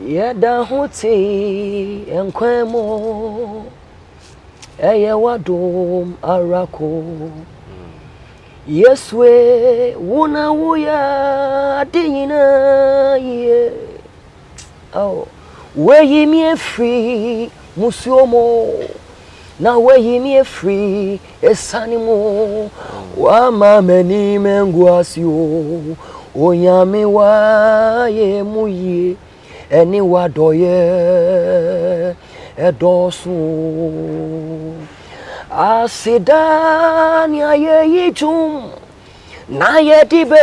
Yada hoti enkwemo eye wadom arako Yeswe wuna wuya dinyina ye oh we me free musiomo na we me free esanimo wa mameni menguasio onyame wa ye muye eni wadoye edosu asidani ayeyitum na yedibe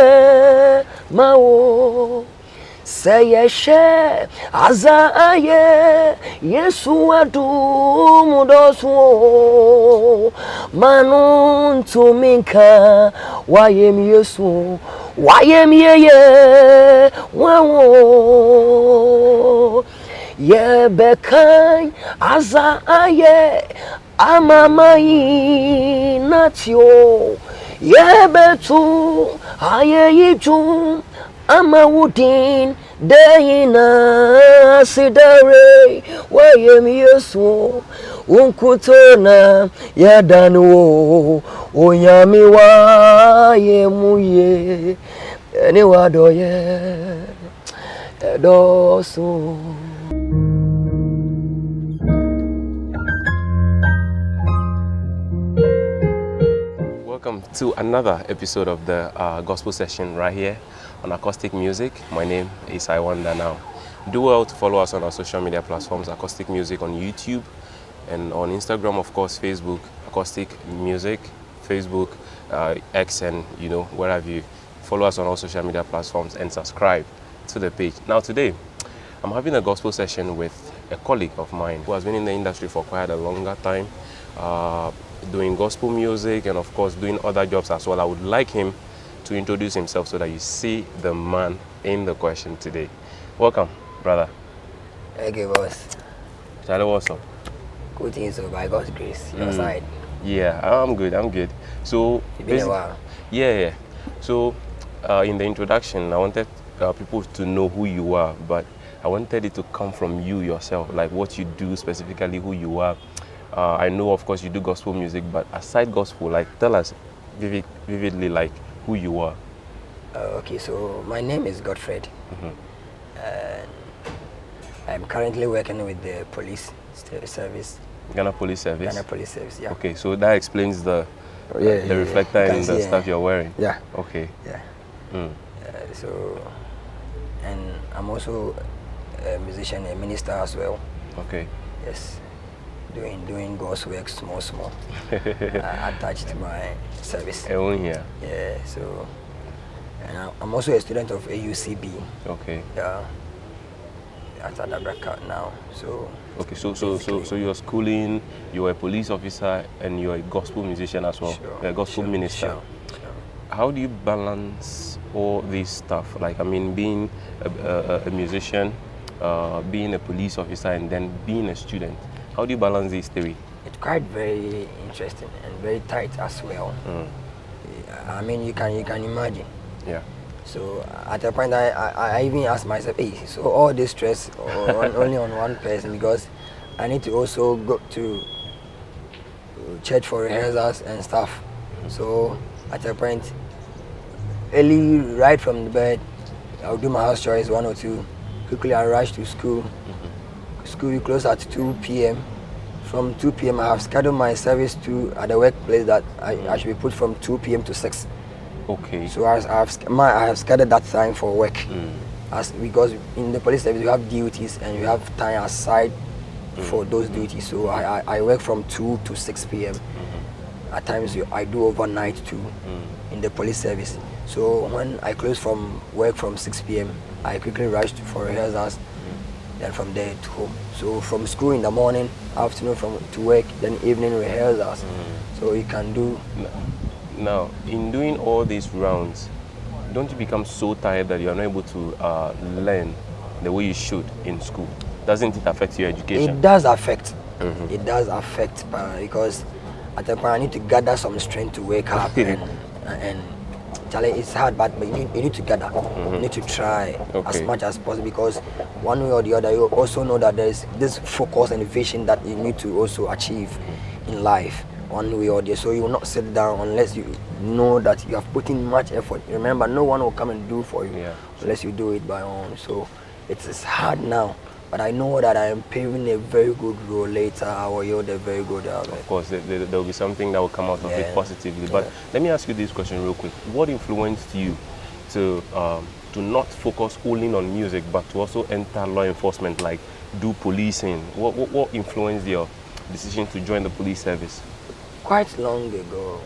mawo seyeshe aza aye yesu adum dosu manun tuminka wayem yesu wayem yeye wawo ye bekai aza aye amamai natio ye betu aye yitum amawudin deina sidare wayem yesu unkutona yadanu onyami wayemuye eni wadoye edosu. Welcome to another episode of the gospel session right here on Acoustic Music. My name is Iwanda now. Do well to follow us on our social media platforms, Acoustic Music on YouTube and on Instagram, of course, Facebook, Acoustic Music, Facebook, X, and wherever you follow us on all social media platforms and subscribe to the page. Now today, I'm having a gospel session with a colleague of mine who has been in the industry for quite a longer time. Doing gospel music and of course doing other jobs as well. I would like him to introduce himself so that you see the man in the question today. Welcome, brother. Okay, boss. Charlie, what's up? Good things by God's grace. Your side. Yeah, I'm good. So It's been a while. Yeah. So in the introduction, I wanted people to know who you are, but I wanted it to come from you yourself, like what you do specifically, who you are. I know, of course, you do gospel music, but aside gospel, like, tell us vividly, like, who you are. Okay, so my name is Godfred. I'm currently working with the police service. Ghana Police Service? Ghana Police Service, yeah. Okay, so that explains the reflector and the stuff you're wearing? Yeah. Okay. Yeah. So, and I'm also a musician, a minister as well. Okay. Yes. Doing God's work small attached to my service. Yeah. Yeah, so and I'm also a student of AUCB. Okay. Yeah. At Adabraka now. So okay, so you're schooling, you're a police officer and you're a gospel musician as well. Sure, a gospel minister. Sure. How do you balance all this stuff? Like, I mean, being a musician, being a police officer and then being a student. How do you balance these three? It's quite very interesting and very tight as well. I mean, you can imagine. Yeah. So at a point, I even asked myself, hey, so all this stress only on one person, because I need to also go to church for rehearsals and stuff. So at a point, early right from the bed, I'll do my house chores, 1 or 2. Quickly I rush to school. School will close at 2 p.m. From 2 p.m. I have scheduled my service at the workplace that I should be put from 2 p.m. to 6. Okay. So I have scheduled that time for work. Because in the police service you have duties and you have time aside for those duties. So I work from 2 to 6 p.m. At times I do overnight too in the police service. So when I close from work from 6 p.m. I quickly rush for rehearsals. Then from there to home. So from school in the morning, afternoon to work, then evening rehearsals. So you can do. Now, in doing all these rounds, don't you become so tired that you are not able to learn the way you should in school? Doesn't it affect your education? It does affect. It does affect because at the point I need to gather some strength to wake up and Charlie, it's hard, but you need to gather. You need to try as much as possible, because one way or the other, you also know that there's this focus and vision that you need to also achieve in life, one way or the other. So you will not sit down unless you know that you have put in much effort. Remember, no one will come and do for you unless you do it by own. So it's hard now. But I know that I am paving a very good road later. I will yield a very good Of course, there will be something that will come out of it positively. But let me ask you this question real quick. What influenced you to not focus only on music, but to also enter law enforcement, like do policing? What influenced your decision to join the police service? Quite long ago.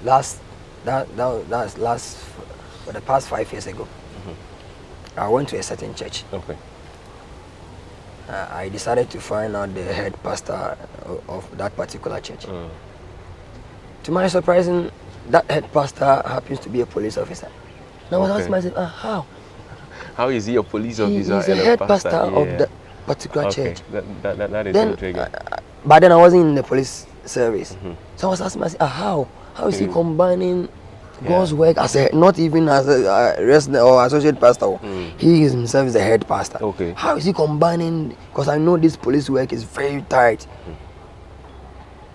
That's last for the past 5 years ago. I went to a certain church. Okay. I decided to find out the head pastor of that particular church. To my surprise, that head pastor happens to be a police officer. Now I asked myself, how? How is he a police officer? He's a head pastor of the particular church. That is then, intriguing. But then I wasn't in the police service. So I was asking myself, how? How is he combining God's work as a, not even as a resident or associate pastor? He is himself is the head pastor. Okay. How is he combining? Because I know this police work is very tight.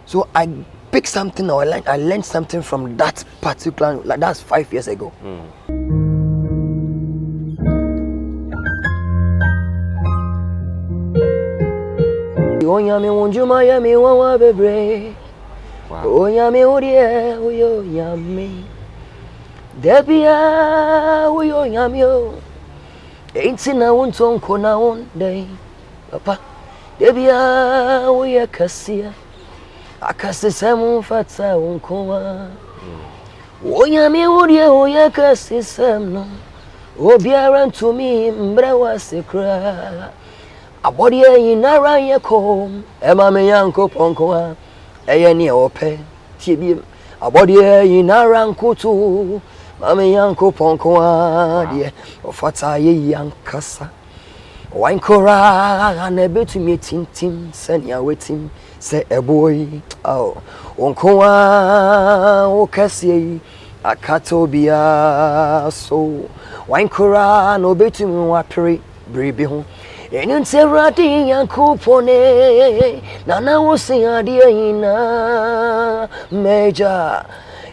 So I picked something, or I learned something from that particular, like that's 5 years ago. Debia uyo nyamyo enti na wonton ko na won dai papa debia uyo kasia akase semu fata wonkoma onyame wodie uyo kase semno obiara ntumi mbra wasekra abodie yinara yekom ema me yankopon ko eye ne ope tiebiem abodie yinara nkutu Mami yanko ponko adie ofata ye yankasa wankora na betumi tintim senia wetim se eboy onko okasie akato bia so wankora no betumi wapre bribi ho enunterade yanko pone na wo se adie ina meja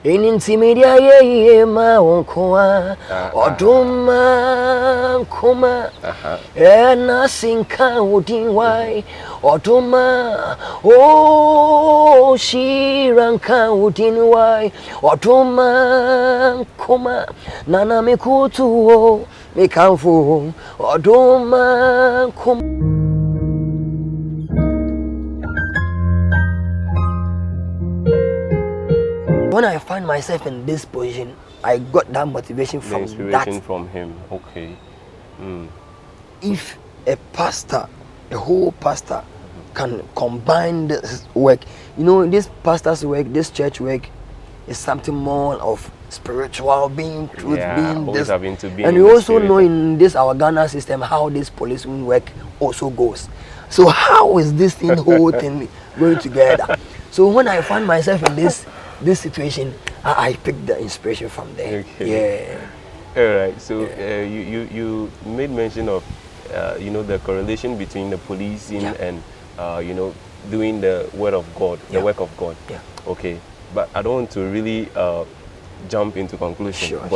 Media ye ma onkoa oduma koma ena sinka udin wai oduma o shiranka udin wai oduma koma nana mekutu o mekanfo oduma koma. When I find myself in this position, I got that motivation from inspiration from him. Okay. If a pastor, a whole pastor, can combine this work, you know, this pastor's work, this church work, is something more of spiritual being, truth being this. And we also know in this our Ghana system how this policeman work also goes. So how is this whole thing going together? So when I find myself in this situation, I picked the inspiration from there. Okay. Yeah. All right. So you made mention of the correlation between the policing and doing the word of God, the work of God. Yeah. Okay. But I don't want to really jump into conclusion. Sure.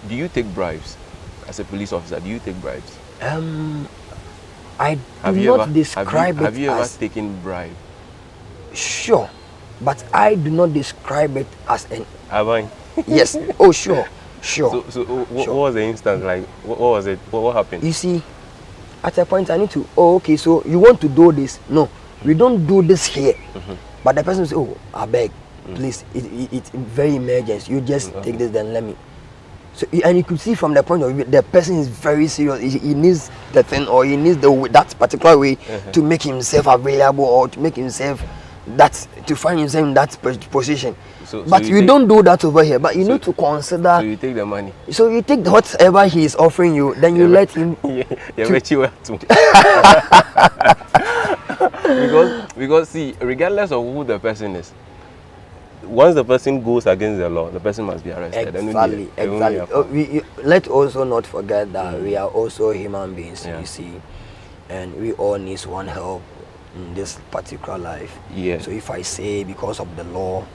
Do you take bribes as a police officer? Do you take bribes? I do not describe it as... Have you ever taken bribe? Sure. But I do not describe it as an... Have I? Yes. Oh, sure. So what was the instance like? What was it? What happened? You see, at a point I need to... Oh, okay, so you want to do this? No, we don't do this here. But the person says, oh, I beg, please, it's very emergency. You just take this, then let me... So, and you could see from the point of view, the person is very serious. He needs the thing, or he needs that particular way to make himself available, or to make himself... to find himself in that position. But you don't do that over here. But you need to consider. So you take the money. So you take whatever he is offering you, then you let him. Because see, regardless of who the person is, once the person goes against the law, the person must be arrested. Exactly, exactly. Let's also not forget that we are also human beings, Yeah. you see, and we all need one help in this particular life. Yeah. So if I say because of the law,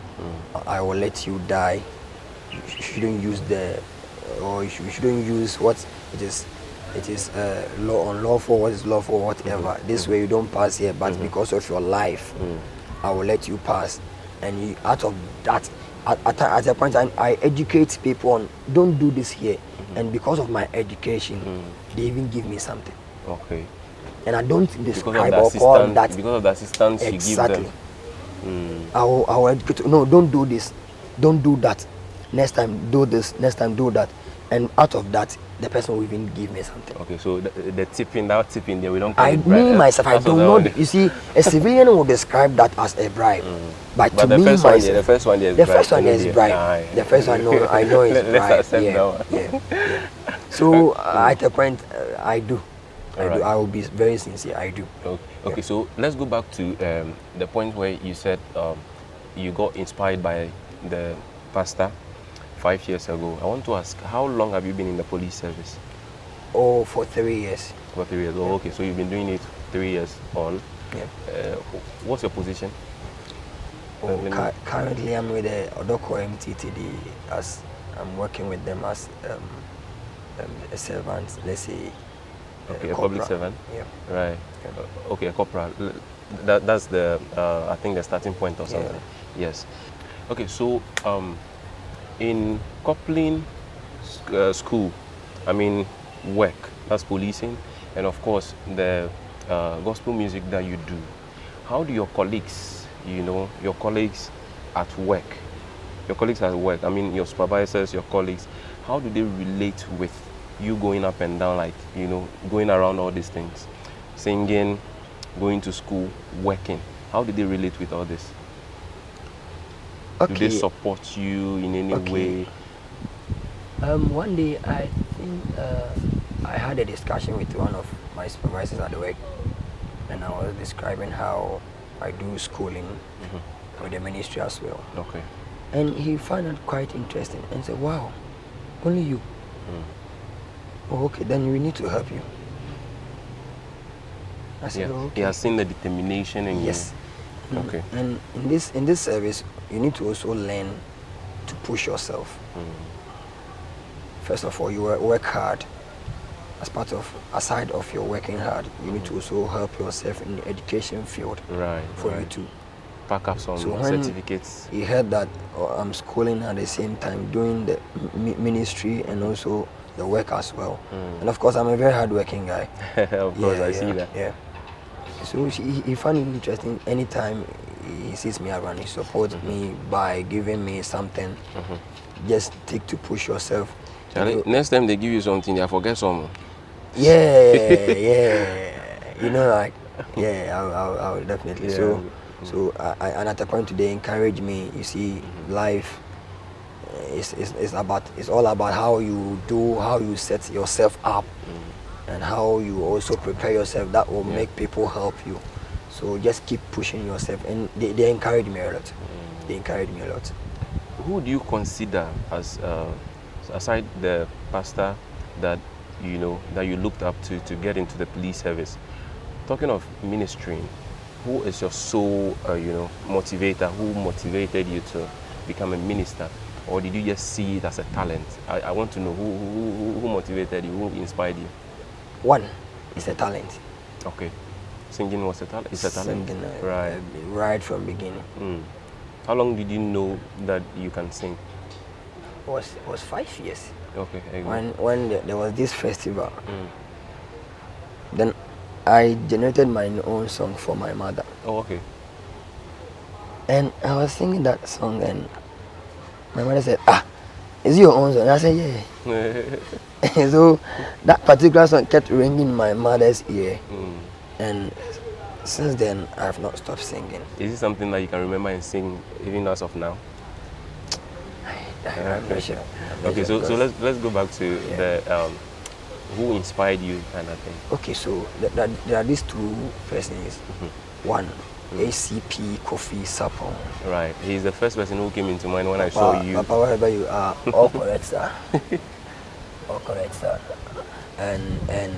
I will let you die, you shouldn't use or you shouldn't use what it is. It is law unlawful. What is lawful? Whatever. This way you don't pass here, but because of your life, I will let you pass. And you, out of that, at a point I educate people on don't do this here. And because of my education, they even give me something. Okay. And I don't describe or call that. Because of the assistance Exactly. you give them. I will educate. No, don't do this. Don't do that. Next time do this. Next time do that. And out of that, the person will even give me something. Okay, so the tipping, that tipping there, we don't I myself, I do not. You see, a civilian will describe that as a bribe, but to the me first myself, the first one is the bribe. first one is bribe. The first one, I know is bribe. Let's accept that one. Yeah. So at a point, I do. Right. I will be very sincere. I do. Okay. So let's go back to the point where you said you got inspired by the pastor 5 years ago. I want to ask, how long have you been in the police service? Oh, for 3 years. For 3 years. Oh, okay. So you've been doing it 3 years on. Yeah. What's your position? Currently, I'm with the Odoko MTTD as I'm working with them as a servant. Let's say. Okay, a public servant. Yeah. Right. Yeah. Okay, a corporal. That's the I think the starting point or something. Yeah. Yes. Okay, so in coupling school, I mean work, that's policing, and of course the gospel music that you do. How do your colleagues, your colleagues at work, I mean your supervisors, your colleagues, how do they relate with you going up and down, like, going around all these things, singing, going to school, working? How do they relate with all this? Okay. Do they support you in any way? One day I think I had a discussion with one of my supervisors at the work, and I was describing how I do schooling with the ministry as well. Okay. And he found it quite interesting and said, "Wow, only you." Oh, okay, then we need to help you. I said, okay. He has seen the determination in yes. you. Okay. And in this service, you need to also learn to push yourself. First of all, you work hard. Aside of your working hard, you need to also help yourself in the education field. Right. For you to pack up some certificates. He heard that I'm schooling at the same time, doing the ministry and also the work as well. And of course, I'm a very hardworking guy. Of course, I see that. Yeah. So he found it interesting. Anytime he sees me around, he supports me by giving me something. Just take to push yourself. Charlie, next time they give you something, they forget some. Yeah. I'll definitely. Yeah. So and at a point they encourage me. You see, life it's all about how you set yourself up, and how you also prepare yourself. That will make people help you. So just keep pushing yourself, and they encourage me a lot. They encourage me a lot. Who do you consider as aside the pastor that you looked up to get into the police service? Talking of ministering, who is your sole motivator? Who motivated you to become a minister? Or did you just see it as a talent? I want to know who motivated you, who inspired you? One is a talent. Okay. Singing was a talent? It's a talent? Singing, right. Right from beginning. How long did you know that you can sing? It was 5 years. Okay. When there was this festival, then I generated my own song for my mother. Oh, okay. And I was singing that song, and my mother said, is it your own song? And I said, yeah. So that particular song kept ringing in my mother's ear. And since then, I have not stopped singing. Is it something that you can remember and sing even as of now? I'm not sure. Okay, so let's go back to the who inspired you kind of thing. Okay, so there are these two persons. One ACP Kofi Sapon. Right. He's the first person who came into mind when I saw you. Papa, wherever you are, all correct, sir. All correct, sir. And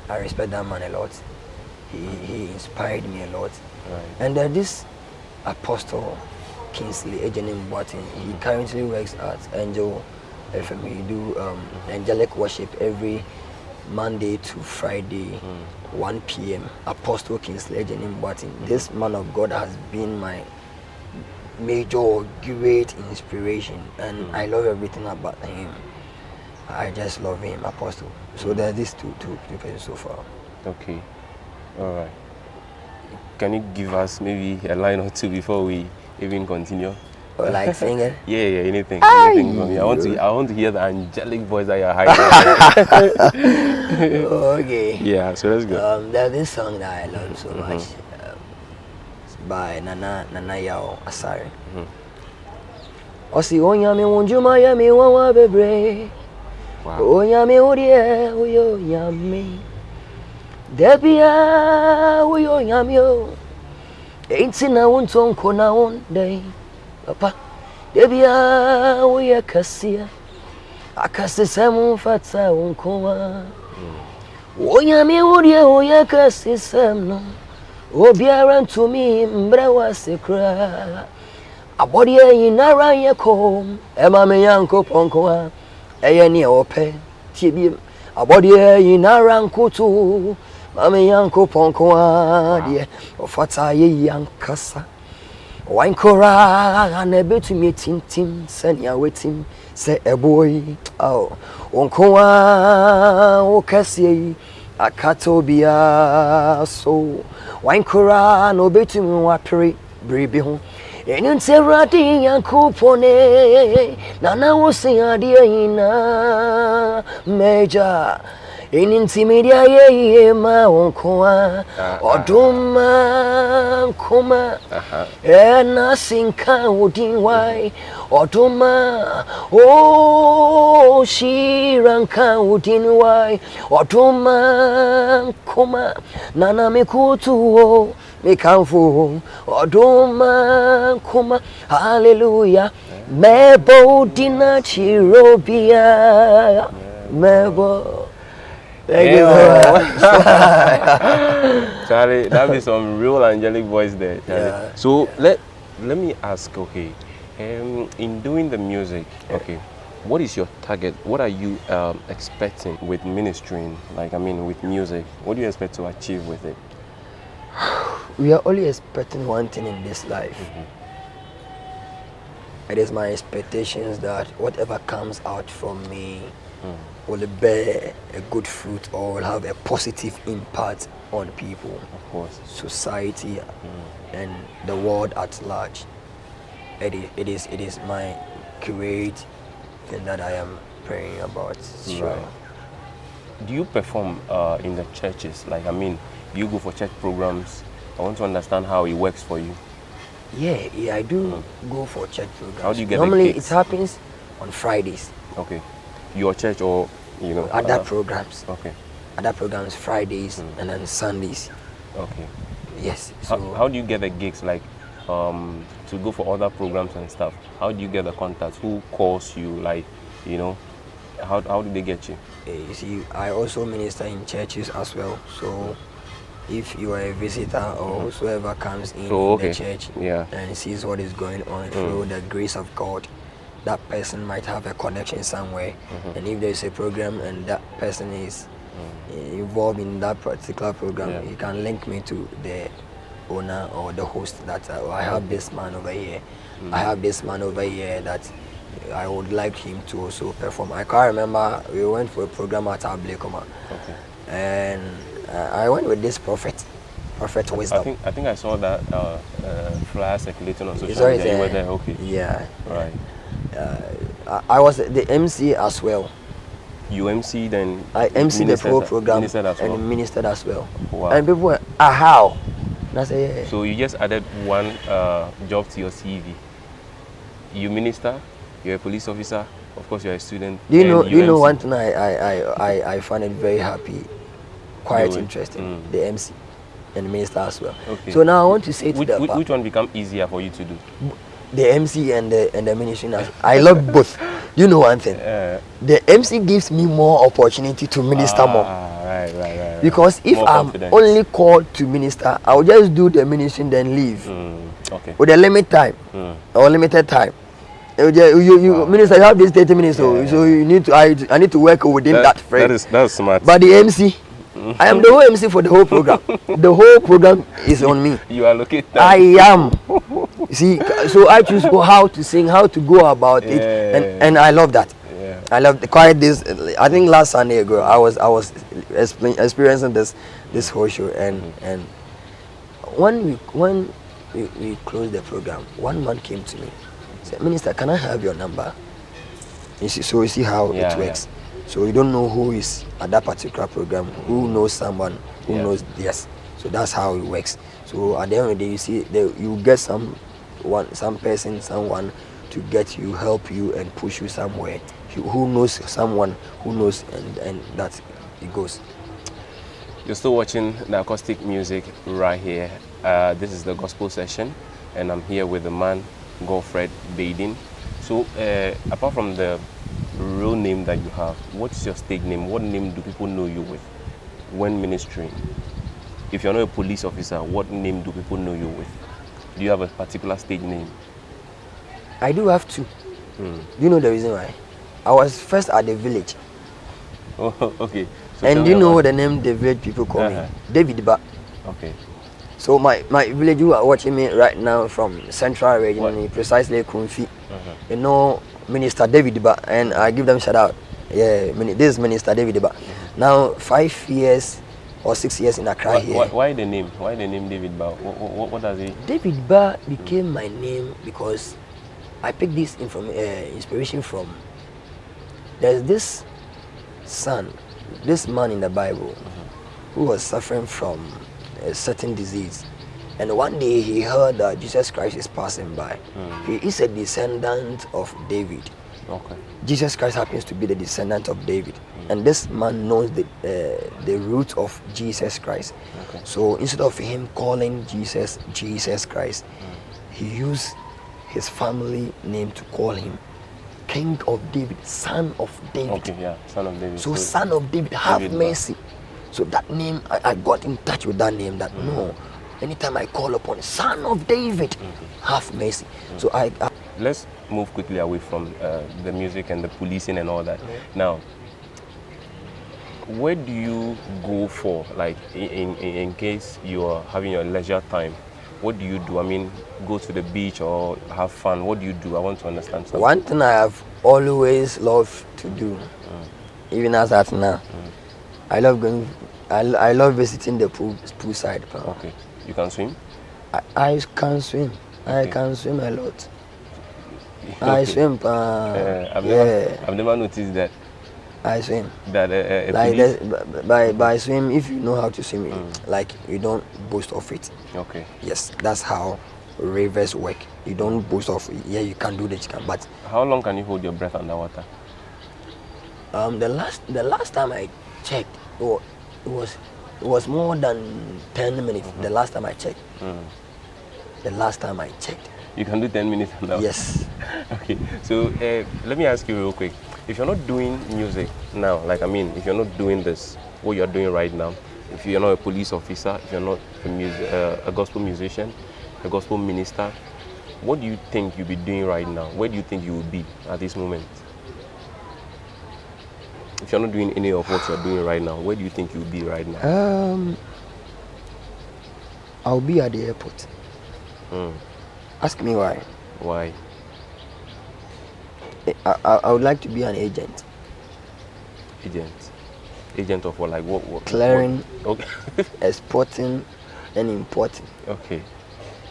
I respect that man a lot. He inspired me a lot. Right. And this Apostle Kingsley Ejenim Boateng, he currently works at Angel FM. He do angelic worship every Monday to Friday, 1 p.m. Apostle Kingsley Ejenim Boateng. This man of God has been my major, great inspiration, and I love everything about him. I just love him, Apostle. So there's these two persons so far. Okay. All right. Can you give us maybe a line or two before we even continue? Or like singing? Yeah, anything from me. I want to hear the angelic voice that you're hiding. Okay. Yeah, so let's go. There's this song that I love so much. It's by Nana Yao Asare. Osi onyame wonjuma ya mi wawa bebre. Wow. Onyame odie uyo nyame. Debia uyo nyame o. Ainti na wontonko na wonde. Papa. Debia uyo kasia. Akase semu fata wonkoa. Onyame odie uyo kasi semno. Obiara ntumi mbra wasekra. Abodie yinara yekom. Ema me yanko ponkoa. Eye ni ope tibiem. Abodie yinara nkutu. Mame yanko ponkoa die. Ofata ye yankasa. Wankora na betumi tintim senia wetim se eboy. Oh. Onkoa okasie akatobia so. Wankora no betumi wapere bribi ho. Enunteradi yankupone nana wosi adie ina meja enintimidia ye ma onkoa oduma koma ena sinka udin wai oduma o shiranka udin wai oduma koma nana mikutu Mikamfu oduma kuma hallelujah mebo dina chirobia mebo. Thank you so much. Charlie, that is some real angelic voice there, Charlie. Yeah. So let me ask, okay, in doing the music, okay, what is your target? What are you expecting with ministering? Like, I mean, with music, what do you expect to achieve with it? We are only expecting one thing in this life. It is my expectations that whatever comes out from me will bear a good fruit or will have a positive impact on people, Of course. society, and the world at large. It is my great thing that I am praying about. Sure. Right. Do you perform in the churches? Like, I mean, do you go for church programs? I want to understand how it works for you. Yeah, I do go for church programs. How do you get Normally the it happens on Fridays. Okay. Your church or, you know? Other programs. Okay. Other programs Fridays and then Sundays. Okay. Yes. So How do you get the gigs, like, to go for other programs and stuff? How do you get the contacts? Who calls you? Like, you know, how do they get you? you see, I also minister in churches as well. So if you are a visitor or whosoever comes in the church and sees what is going on through the grace of God, that person might have a connection somewhere. And if there is a program and that person is involved in that particular program, you can link me to the owner or the host that I have this man over here. I have this man over here that I would like him to also perform. I can't remember, we went for a program at Ablekoma. And I went with this prophet Wisdom. I think I saw that flyer circulating on social media. You were there, okay. Yeah. Right. I was the MC as well. You MC then? I MC the program and ministered as well. Wow. And people were, how? And I said, yeah. So you just added one job to your CV. You minister, you're a police officer, of course you're a student. Do you know one thing I find it very happy, quite interesting? The MC. and minister as well. Okay. So now I want to say to which one become easier for you to do? the MC and the ministry. I love both. You know one thing. The MC gives me more opportunity to minister more. Right. Because if More I'm confidence. only called to minister, I'll just do the ministry then leave Okay. with a limit time or limited time. You minister, you have this 30 minutes, so you need to. I need to work within that frame. That's smart. But the MC, I am the whole MC for the whole program. The whole program is on me. You allocate time. I am. See, so I choose how to sing, how to go about it, and I love that. Yeah. I love quite this. I think last Sunday ago, I was experiencing this whole show, and when we closed the program, one man came to me, said, "Minister, can I have your number?" So you see how it works. So you don't know who is at that particular program, who knows someone, who knows this. So that's how it works. So at the end of the day, you see, you get some person, someone to get you, help you, and push you somewhere. Who knows someone who knows, and that it goes. You're still watching the acoustic music right here. This is the gospel session, and I'm here with the man Godfred Baden. So apart from the real name that you have, what's your stage name? What name do people know you with when ministering? If you're not a police officer, what name do people know you with? Do you have a particular stage name? I do have two. Do you know the reason why? I was first at the village. Oh, okay. So And you know what the name the village people call me? David Ba. Okay. So my village, you are watching me right now from Central Region, precisely Kumfi. You know Minister David Ba, and I give them shout out. Yeah, this is Minister David Ba. Now 5 years or 6 years in Accra here. Why the name? Why the name David Ba? What does he? David Ba became my name because I picked this inspiration from. There's this man in the Bible who was suffering from a certain disease, and one day he heard that Jesus Christ is passing by. He is a descendant of David. Okay. Jesus Christ happens to be the descendant of David, and this man knows the root of Jesus Christ. Okay. So instead of him calling Jesus Christ, he used his family name to call him King of David, Son of David. Okay, yeah, Son of David. So Son of David, have David mercy. So that name, I got in touch with that name. That no, anytime I call upon Son of David, have mercy. So I Let's move quickly away from the music and the policing and all that. Now, where do you go for, like, in case you are having your leisure time? What do you do? I mean, go to the beach or have fun? What do you do? I want to understand something. One thing I have always loved to do, even as at now, I love going. I love visiting the poolside. Okay, you can swim? I can swim. Okay. I can swim a lot. Okay. I swim. I've never noticed that. I swim. That Like police- by swim, if you know how to swim, like you don't boast of it. Okay. Yes, that's how rivers work. You don't boast of it. Yeah, you can do this, but How long can you hold your breath underwater? the last time I checked, it was more than 10 minutes. The last time I checked. The last time I checked. You can do 10 minutes underwater? Yes. Okay, so let me ask you real quick. If you're not doing music now, like, I mean, if you're not doing this, what you're doing right now, if you're not a police officer, if you're not a gospel musician, a gospel minister, what do you think you'll be doing right now? Where do you think you will be at this moment? If you're not doing any of what you're doing right now, where do you think you'll be right now? I'll be at the airport. Ask me why. Why? I would like to be an agent. Agent of what? Like what? Clearing, Okay. exporting, and importing. Okay.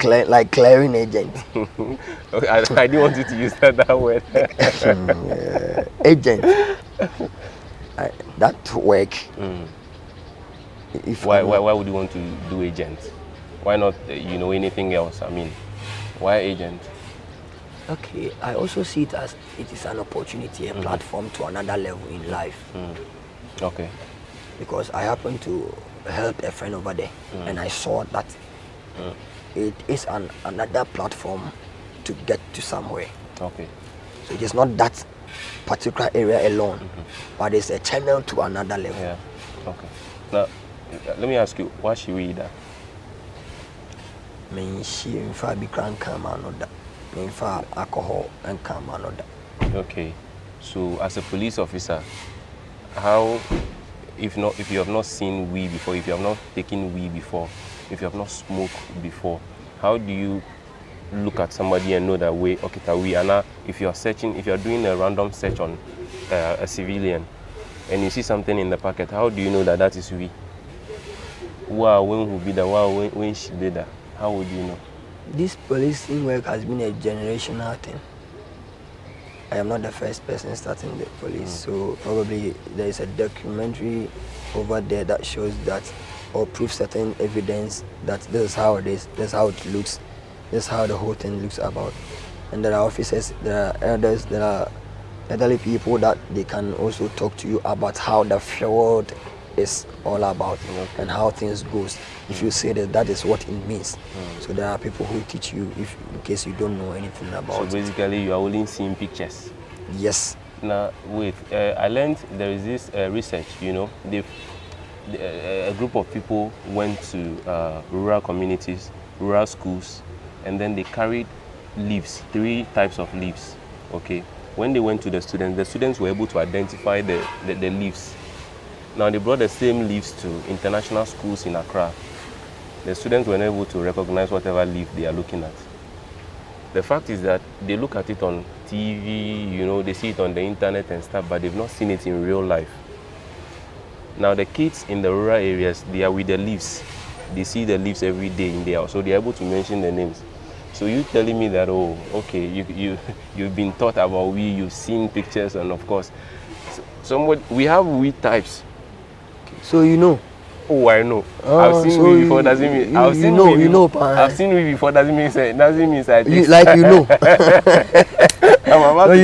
Like clearing agent. Okay. I didn't want you to use that word. Agent. That work. If Why would you want to do agent? Why not anything else? I mean, why agent? Okay, I also see it as it is an opportunity, a platform to another level in life. Okay. Because I happen to help a friend over there, and I saw that it is another platform to get to somewhere. Okay. So it is not that particular area alone, but it's a channel to another level. Yeah. Okay. Now, let me ask you, what should we eat? She in fact be crank another. In fact, alcohol and come another. Okay. So, as a police officer, how, if you have not seen weed before, if you have not taken weed before, if you have not smoked before, how do you look at somebody and know that way, okay, that we are now, if you are doing a random search on a civilian and you see something in the packet, how do you know that that is we? Wow, when will be that? Wow, when she did that? How would you know? This policing work has been a generational thing. I am not the first person starting the police, so probably there is a documentary over there that shows that, or proves certain evidence that this is how it is, this is how it looks, this is how the whole thing looks about. And there are officers, there are elders, there are elderly people that they can also talk to you about how the field is all about and how things goes. If you say that is what it means. So there are people who teach you if in case you don't know anything about So it. basically you are only seeing pictures. Yes. Now wait, I learned there is this research, a group of people went to rural communities, rural schools, and then they carried leaves, 3 types of leaves. Okay. When they went to the students were able to identify the leaves. Now they brought the same leaves to international schools in Accra. The students were not able to recognize whatever leaf they are looking at. The fact is that they look at it on TV, they see it on the internet and stuff, but they've not seen it in real life. Now the kids in the rural areas, they are with the leaves. They see the leaves every day in there, so they're able to mention the names. So you telling me that, oh, okay, you've been taught about weed, you've seen pictures, and of course, we have weed types. So you know. Oh, I know. I've seen so weed before. Doesn't mean I've seen weed before. Doesn't mean I taste. Like you know. I'm about to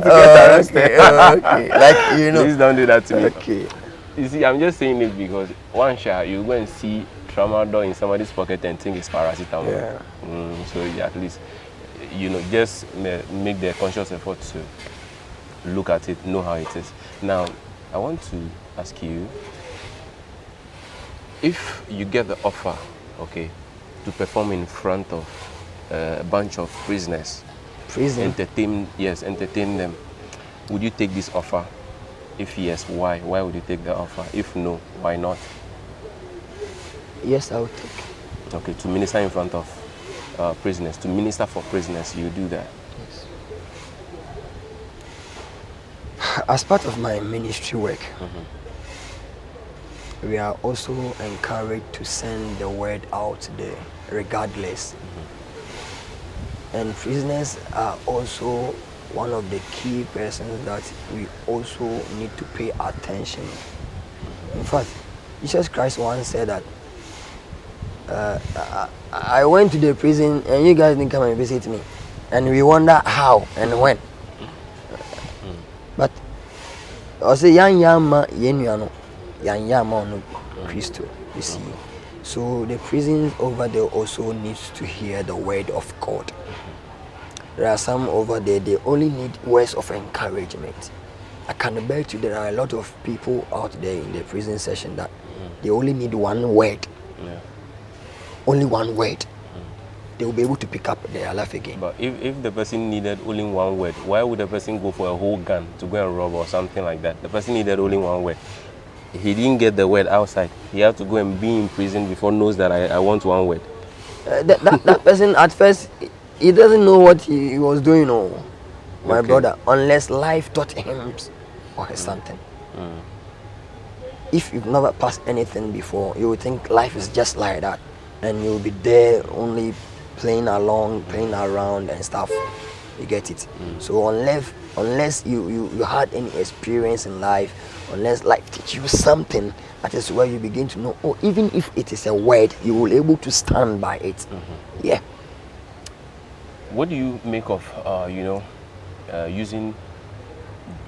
get arrested. Okay. Like you know. Please don't do that to me. Okay. You see, I'm just saying it because one shot you go and see tramadol in somebody's pocket and think it's paracetamol. Yeah. So at least just make the conscious effort to look at it, know how it is. Now, I want to ask you, if you get the offer, okay, to perform in front of a bunch of prisoners, entertain them, would you take this offer? If yes, why? Why would you take the offer? If no, why not? Yes, I would take. Okay, to minister in front of prisoners, to minister for prisoners, you do that? Yes. As part of my ministry work, we are also encouraged to send the word out there regardless. And prisoners are also one of the key persons that we also need to pay attention. In fact, Jesus Christ once said that I went to the prison and you guys didn't come and visit me, and we wonder how and when. But I say yama yenuano yama no Christo, you see. So the prisons over there also needs to hear the word of God. There are some over there, they only need words of encouragement. I can bet you there are a lot of people out there in the prison session that they only need one word. Yeah. Only one word. They will be able to pick up their life again. But if the person needed only one word, why would the person go for a whole gun to go and rob or something like that? The person needed only one word. He didn't get the word outside. He had to go and be in prison before knows that I want one word. That person at first, he doesn't know what he was doing, my brother, unless life taught him or something. If you've never passed anything before, you would think life is just like that, and you'll be there only playing along, playing around and stuff. You get it? So unless you had any experience in life, unless life teach you something, that is where you begin to know, even if it is a word, you will be able to stand by it. Yeah. What do you make of using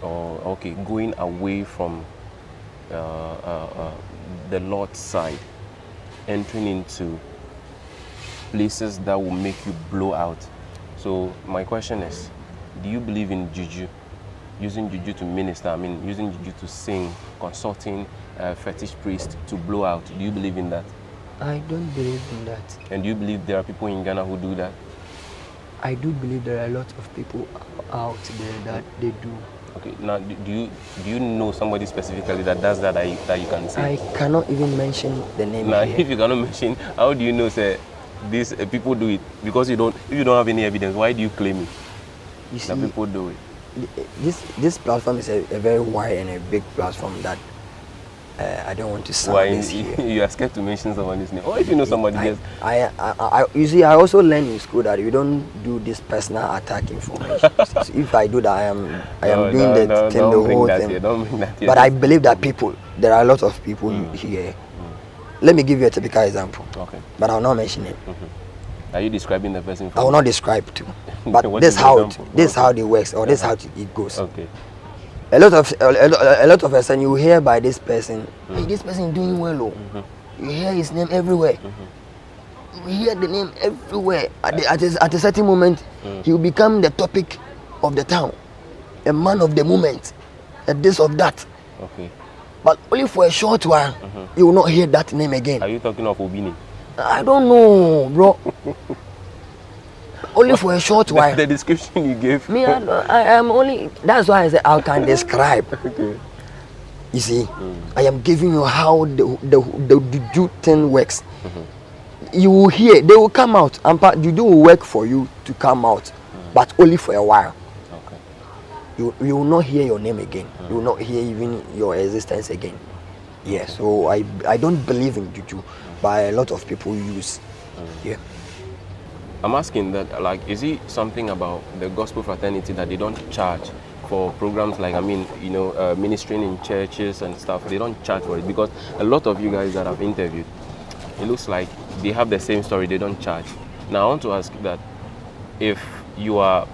going away from the Lord's side, entering into places that will make you blow out. So my question is, do you believe in juju? Using juju to minister, using juju to sing, consulting a fetish priest to blow out. Do you believe in that? I don't believe in that. And do you believe there are people in Ghana who do that? I do believe there are a lot of people out there that they do. Okay, now do you know somebody specifically that does that that you can say? I cannot even mention the name Now, here. if you cannot mention, how do you know, say, these people do it? Because if you don't have any evidence, why do you claim it? You see, That people do it. this platform is a very wide and a big platform that I don't want to sound Why this here. you are scared to mention someone's name? Or if you know somebody, just You see, I also learned in school that you don't do this personal attack information. So if I do that, I am doing the whole thing. Don't bring that here. But I believe that there are a lot of people here. Let me give you a typical example. Okay. But I will not mention it. Are you describing the person? I will not describe too. But What this is the how example? this how it works, or this how it goes. Okay. A lot of a sudden you hear by this person, hey, this person is doing well. You hear his name everywhere. You hear the name everywhere. At a certain moment, he will become the topic of the town, a man of the moment, a this of that. Okay. But only for a short while, you will not hear that name again. Are you talking of Obini? I don't know, bro. Only for a short while. The description you gave. Me, I am only. That's why I say I can describe. Okay. You see, I am giving you how the juju thing works. You will hear, they will come out, and juju will work for you to come out, but only for a while. Okay. You will not hear your name again. You will not hear even your existence again. Yeah. So I don't believe in juju, but a lot of people use. Yeah. I'm asking that, like, is it something about the gospel fraternity that they don't charge for programs like, ministering in churches and stuff? They don't charge for it, because a lot of you guys that I've interviewed, it looks like they have the same story, they don't charge. Now, I want to ask that if you are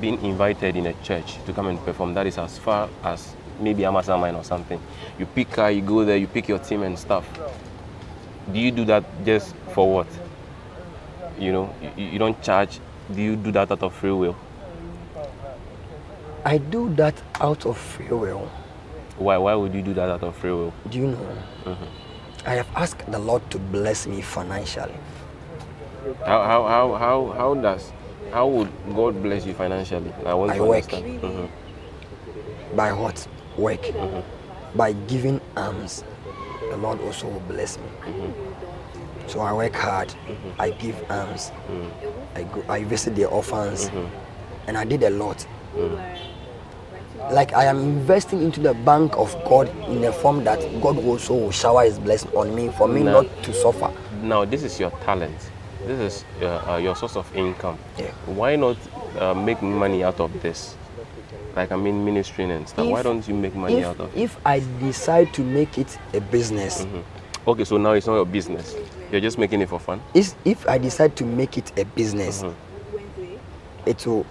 being invited in a church to come and perform, that is as far as maybe Amasaman or something, you pick car, you go there, you pick your team and stuff. Do you do that just for what? You don't charge. Do you do that out of free will? I do that out of free will. Why would you do that out of free will? Do you know? I have asked the Lord to bless me financially. How would God bless you financially? I want I to work. understand. By what? Work. By giving alms, the Lord also will bless me. So I work hard. I give alms. I visit the orphans, and I did a lot. Like I am investing into the bank of God in a form that God also will shower His blessing on me for me not to suffer. Now, this is your talent. This is your source of income. Yeah. Why not make money out of this? Like, ministering and stuff. Why don't you make money out of it? If I decide to make it a business, Okay, so now it's not your business. You're just making it for fun? if I decide to make it a business, it will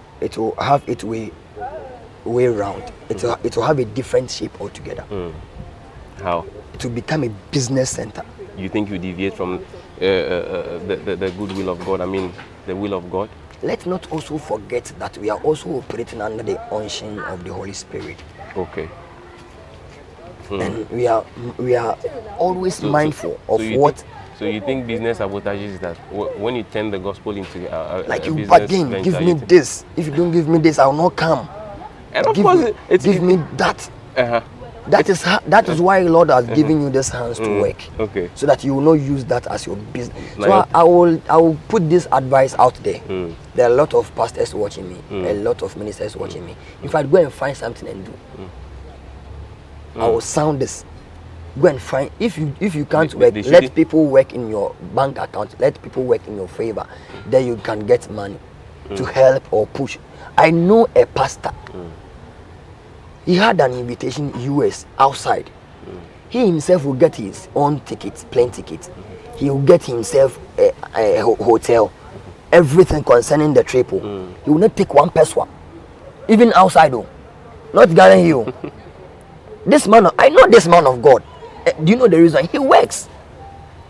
have its way round. It will have a different shape altogether. How? It will become a business center. You think you deviate from the good will of God? The will of God? Let's not also forget that we are also operating under the unction of the Holy Spirit. Okay. And we are always mindful of what. So you think business sabotage is that when you turn the gospel into Like a you business bargain, venture, give me this. If you don't give me this, I will not come. And of Give course, me that. That is why Lord has given you these hands to work. Okay. So that you will not use that as your business. So Now I will put this advice out there. There are a lot of pastors watching me, a lot of ministers watching me. If I go and find something and do, I will sound this. Go and find. If you can't work, let people work in your bank account. Let people work in your favor. Then you can get money to help or push. I know a pastor. He had an invitation US outside. He himself will get his own tickets, plane tickets. He will get himself a hotel, everything concerning the trip. He will not take one peso, even outside though, not Ghana Hill. This man, I know this man of God. Do you know the reason? He works.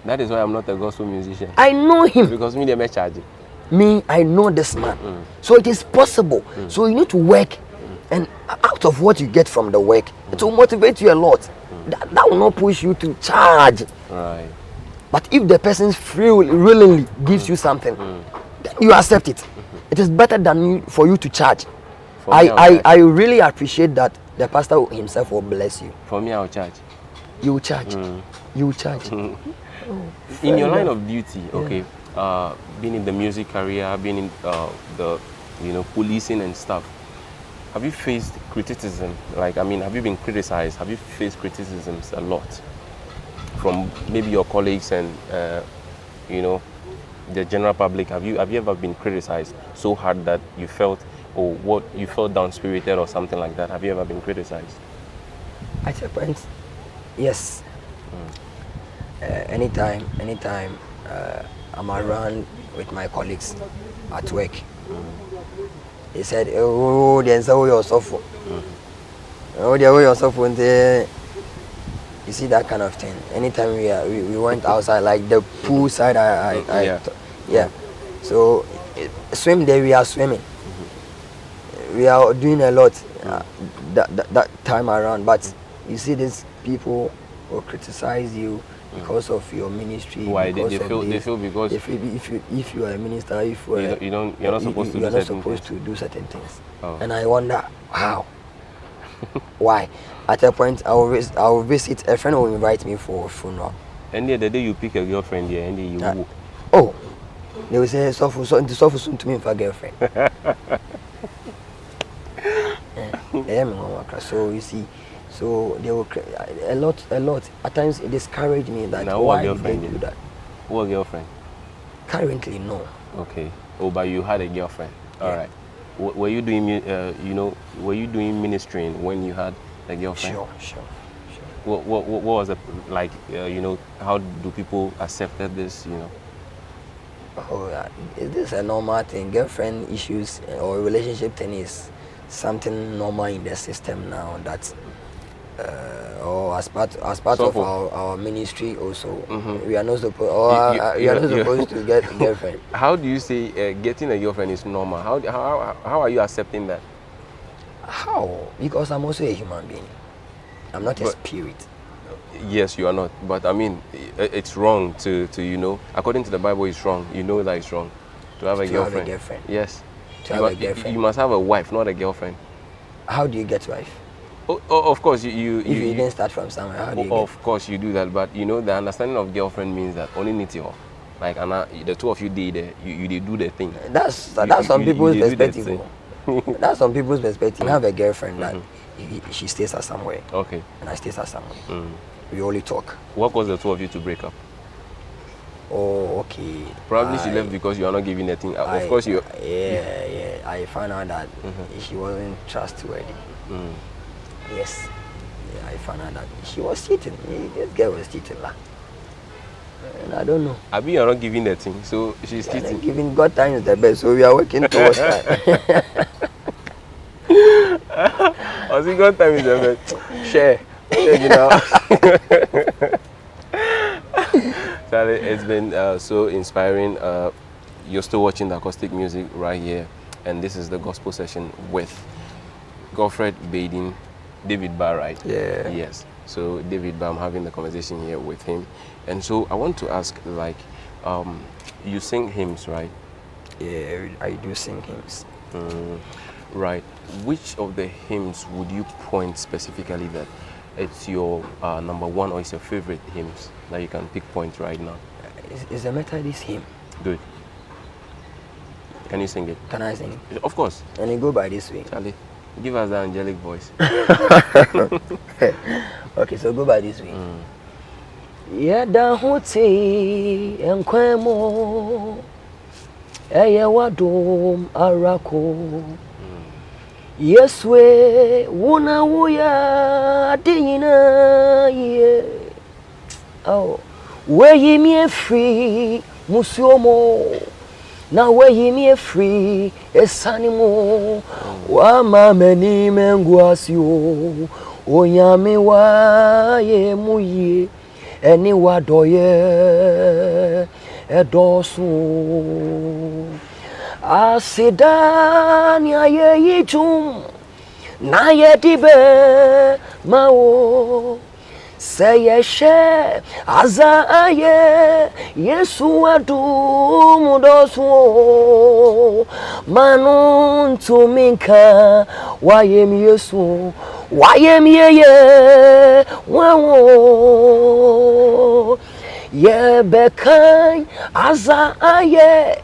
That is why I'm not a gospel musician. I know him. Because me, they may charge. I know this man. So it is possible. So you need to work, and out of what you get from the work, it will motivate you a lot. That will not push you to charge. Right. But if the person willingly gives you something, then you accept it. It is better than for you to charge. I really appreciate that the pastor himself will bless you. For me, I'll charge. You will charge. You will charge. In your line of duty, okay, being in the music career, being in the policing and stuff, have you faced criticism? Like, I mean, have you been criticized? Have you faced criticisms a lot from maybe your colleagues and the general public? Have you ever been criticized so hard that you felt, or what you felt down-spirited or something like that? Have you ever been criticized? At a point, yes. Anytime I'm around with my colleagues at work, they said, "Oh, there's a way of suffer. Oh, the way of suffer." You see that kind of thing. Anytime we went outside, like the pool side, yeah. So swim there, we are swimming. We are doing a lot that time around. But you see, these people will criticize you because of your ministry. Why? They feel because if you are a minister, if you're not supposed to do certain things. Oh. And I wonder how. Why? At a point, I will visit, a friend will invite me for a funeral. And the day you pick a girlfriend here, and you woo. Oh, they will say, so soon to me for a girlfriend. So you see, so they will a lot. At times it discouraged me that now, why did they do that? What girlfriend? Currently, no. Okay. Oh, but you had a girlfriend. All Yeah. right. Were you doing were you doing ministering when you had a girlfriend? Sure. What was it like? How do people accepted this? Oh, is this a normal thing? Girlfriend issues or relationship thing is something normal in the system now. That or as part of our ministry also, we are not supposed. We are not supposed to get a girlfriend. How do you say getting a girlfriend is normal? How are you accepting that? How? Because I'm also a human being. I'm not a spirit. Yes, you are not. But I mean, it's wrong to according to the Bible, it's wrong. You know that it's wrong to have a girlfriend. Yes. You must have a wife, not a girlfriend. How do you get wife? Oh, of course, you didn't start from somewhere, how do you of course you do that, but the understanding of girlfriend means that only need you. Like, and the two of you did you do the thing. That's some people's perspective. That's some people's perspective. I have a girlfriend that she stays at somewhere. Okay. And I stay at somewhere. We only talk. What caused the two of you to break up? Oh, okay. Probably she left because you are not giving a thing. Of course you. Yeah. I found out that she wasn't trustworthy. Yes. Yeah, I found out that she was cheating. This girl was cheating. And I don't know. I mean, you're not giving that thing, so she's cheating. Giving God time is the best, so we are working towards that. I think God time is the best. Share. Charlie, it's been so inspiring. You're still watching the acoustic music right here, and this is the gospel session with Godfred Baden, David Barr, right? Yeah. Yes. So David Barr, I'm having the conversation here with him, and so I want to ask, like, you sing hymns, right? Yeah, I do sing hymns. Right. Which of the hymns would you point specifically that it's your number one or it's your favorite hymns that you can pick point right now? It's a Methodist hymn. Good. Can you sing it? Can I sing it? Of course. And it go by this way. Charlie, give us the angelic voice. Okay, so go by this way. Yada hote enkwemo eye wadom arako Yeswe wuna wuya dina ye oh we me free musuomo na we me free esanimo wa mameni menguasio Onyame wa ye muye eni wa doye edosu asidani aye yitum na ye dibe mawo say she aza aye yesu adum dosu manun tuminka wayem yesu wayem ye wawo ye bekai aza aye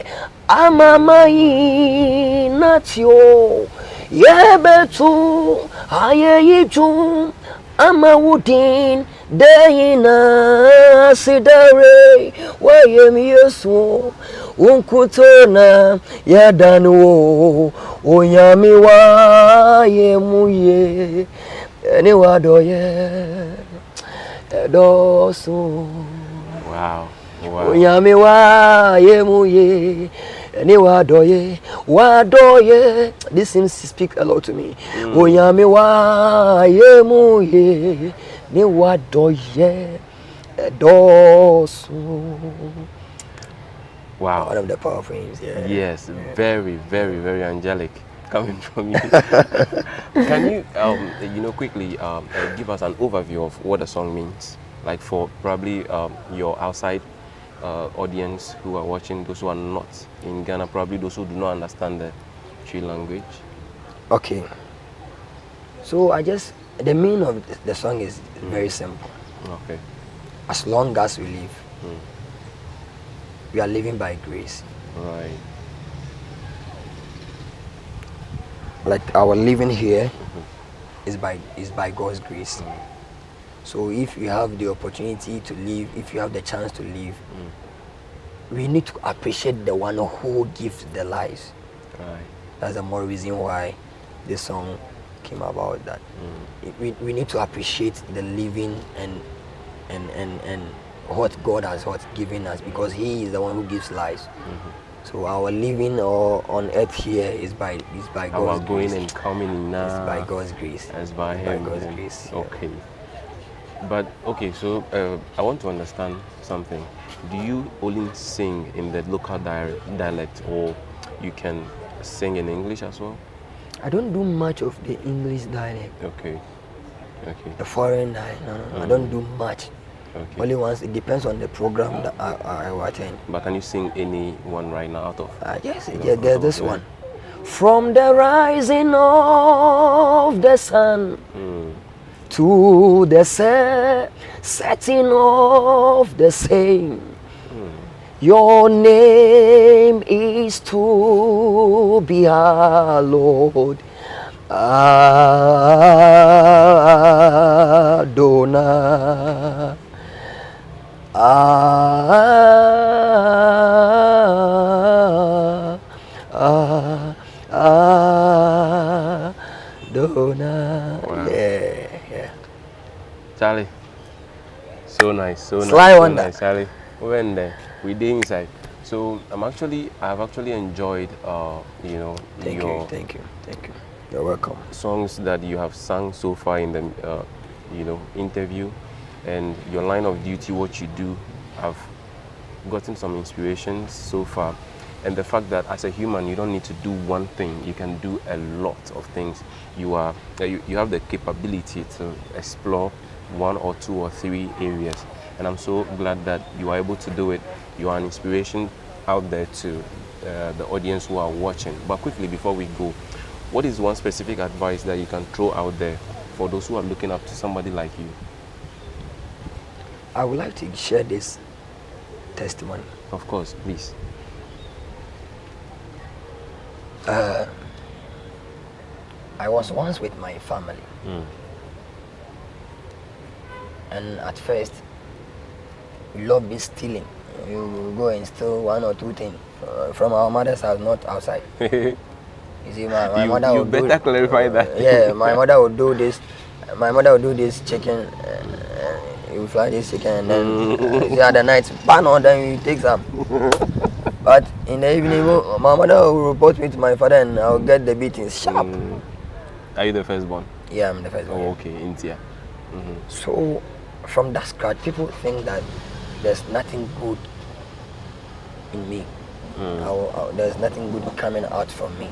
amamai natio ye betu aye yitum amawudin deina sidare wayem yesu unkutona yadanu onyami wa yemuye eni wadoye edosu. Wow. Onyami wa yemuye eni wadoye. This seems to speak a lot to me. Onyami wa yemuye ni wadoye edosu. Wow. One of the powerful hymns, yeah. Yes, very, very, very angelic coming from you. Can you, quickly give us an overview of what the song means? Like for probably your outside audience who are watching, those who are not in Ghana, probably those who do not understand the Twi language. Okay. So the meaning of the song is very simple. Okay. As long as we live, we are living by grace. Right. Like our living here is by God's grace. So if you have the opportunity to live, if you have the chance to live, we need to appreciate the one who gives the lives. Right. That's the more reason why this song came about. That we need to appreciate the living and what God has given us, because He is the one who gives lives. So our living on earth here is by God's grace. Our going and coming now is by God's grace. As by Him. God's grace. Yeah. Okay. But okay, so I want to understand something. Do you only sing in the local dialect, or you can sing in English as well? I don't do much of the English dialect. Okay. The foreign dialect, no. I don't do much. Okay. Only once. It depends on the program that I attend. But can you sing any one right now out of? Yes, there's this one. From the rising of the sun to the setting of the same, your name is to be hallowed, Adonai. Adonai. Wow. Yeah. Charlie, so nice, so Sly nice, Wonder. so nice, Charlie. When there, we did inside. So I've actually enjoyed, Thank you. You're welcome. songs that you have sung so far in the, interview, and your line of duty, what you do. I've gotten some inspirations so far, and the fact that as a human you don't need to do one thing, you can do a lot of things. You have the capability to explore one or two or three areas, and I'm so glad that you are able to do it. You are an inspiration out there to the audience who are watching. But quickly, before we go, what is one specific advice that you can throw out there for those who are looking up to somebody like you? I would like to share this testimony. Of course, please. I was once with my family, and at first we love this stealing. You go and steal one or two things from our mother's house, not outside. You see, my mother you would better clarify that. Yeah, my mother would do this. My mother would do this chicken. You fry this chicken, and then the other night, pan on, then you take some. But in the evening, my mother will report me to my father, and I'll get the beatings sharp. Are you the firstborn? Yeah, I'm the first one. Oh, okay, India. So from that scratch, people think that there's nothing good in me. There's nothing good coming out from me.